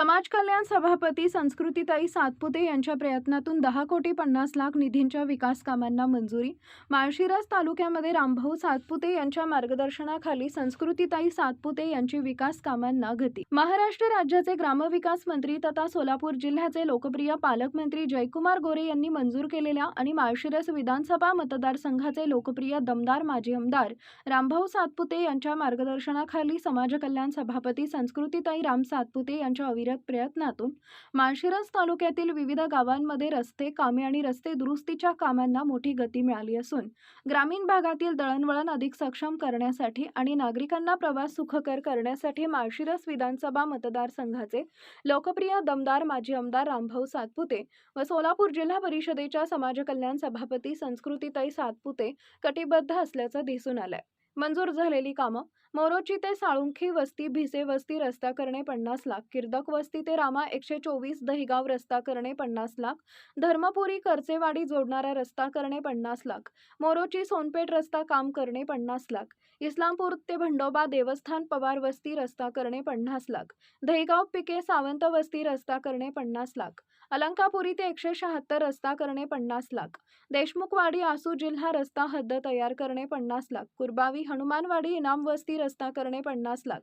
समाज कल्याण सभापती संस्कृतीताई सातपुते यांच्या प्रयत्नातून 10,50,00,000 निधींच्या विकास कामांना मंजुरी। माळशिरस तालुक्यामध्ये रामभाऊ सातपुते यांच्या मार्गदर्शनाखाली संस्कृतीताई सातपुते यांची विकास कामांना गती। महाराष्ट्र राज्याचे ग्रामविकास मंत्री तथा सोलापूर जिल्ह्याचे लोकप्रिय पालकमंत्री जयकुमार गोरे यांनी मंजूर केलेल्या आणि माळशिरस विधानसभा मतदारसंघाचे लोकप्रिय दमदार माजी आमदार रामभाऊ सातपुते यांच्या मार्गदर्शनाखाली समाज कल्याण सभापती संस्कृतीताई राम सातपुते यांच्या अविरत प्रयत्नातून माळशिरस तालुक्यातील विविध गावांमध्ये रस्ते कामे आणि रस्ते दुरुस्तीच्या कामांना मोठी गती मिळाली असून ग्रामीण भागातील दळणवळण अधिक सक्षम करण्यासाठी आणि नागरिकांना प्रवास सुखकर करण्यासाठी माळशिरस विधानसभा मतदारसंघाचे लोकप्रिय दमदार माजी आमदार रामभाऊ सातपुते व सोलापूर जिल्हा परिषदेच्या समाज कल्याण सभापती संस्कृतीताई सातपुते कटिबद्ध असल्याचं दिसून आलंय। मंजूर झालेली कामं: मोरोची ते साळुंखी वस्ती भिसे वस्ती रस्ता करणे 50 लाख, किर्दक वस्ती ते रामा 124 दहिगाव रस्ता करणे 50 लाख, धर्मपुरी करचेवाडी जोडणारा रस्ता करणे 50 लाख, मोरोची सोनपेठ रस्ता काम करणे 50 लाख, इस्लामपूर ते भंडोबा देवस्थान पवार वस्ती रस्ता करणे 50 लाख, दहिगाव पिके सावंत वस्ती रस्ता करणे 50 लाख, अलंकापुरी ते 176 रस्ता करणे 50 लाख, देशमुखवाडी आसू जिल्हा रस्ता हद्द तयार करणे 50 लाख, कुरबावी हनुमानवाडी इनाम वस्ती रस्ता करणे 50 लाख,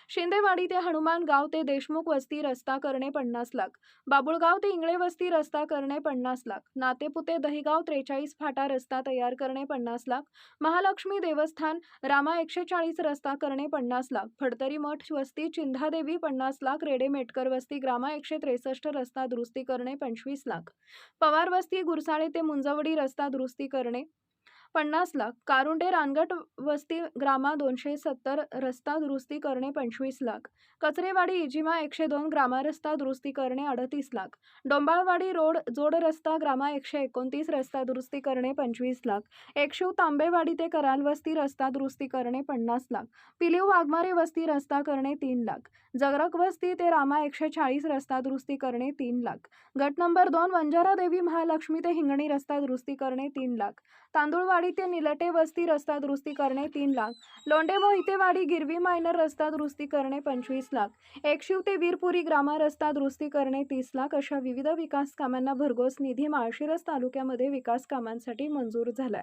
शिंदेवाडी ते हनुमान गाव ते देशमुख वस्ती रस्ता करणे 50 लाख, बाबुळगाव ते इंगळे वस्ती रस्ता करणे 50 लाख, नातेपुते दहिगाव 43 फाटा रस्ता तयार करणे 50 लाख, महालक्ष्मी देवस्थान रामा 140 रस्ता करणे 50 लाख, फडतरी मठ वस्ती चिंधादेवी 50 लाख, रेडेमेटकर वस्ती ग्रामा 163 रस्ता दुरुस्ती करणे 25 लाख, पवार वस्ती गुरसाळे ते मुंजवडी रस्ता दुरुस्ती करणे 50 लाख, कारुंडे रानगट वस्ती ग्रामा 270 रस्ता दुरुस्ती करणे 25 लाख, कचरेवाडी इजिमा 102 ग्रामा रस्ता दुरुस्ती करणे 38 लाख, डोंबाळवाडी रोड जोड रस्ता ग्रामा 129 रस्ता दुरुस्ती करणे 25 लाख, एकशिव तांबेवाडी ते कराल वस्ती रस्ता दुरुस्ती करणे 50 लाख, पिलीव वाघमारे वस्ती रस्ता करणे 3 लाख, जगरक वस्ती ते रामा 140 रस्ता दुरुस्ती करणे 3 लाख, गट नंबर 2 वंजारा देवी महालक्ष्मी ते हिंगणी रस्ता दुरुस्ती करणे 3 लाख, तांदुळवाडी ते निलटे वस्ती रस्ता दुरुस्ती करणे 3 लाख, लोंढे मोहितेवाडी गिरवी मायनर रस्ता दुरुस्ती करणे 25 लाख, एकशिव ते वीरपुरी ग्रामा रस्ता दुरुस्ती करणे 30 लाख अशा विविध विकास कामांना भरघोस निधी माळशिरस तालुक्यामध्ये विकास कामांसाठी मंजूर झालाय।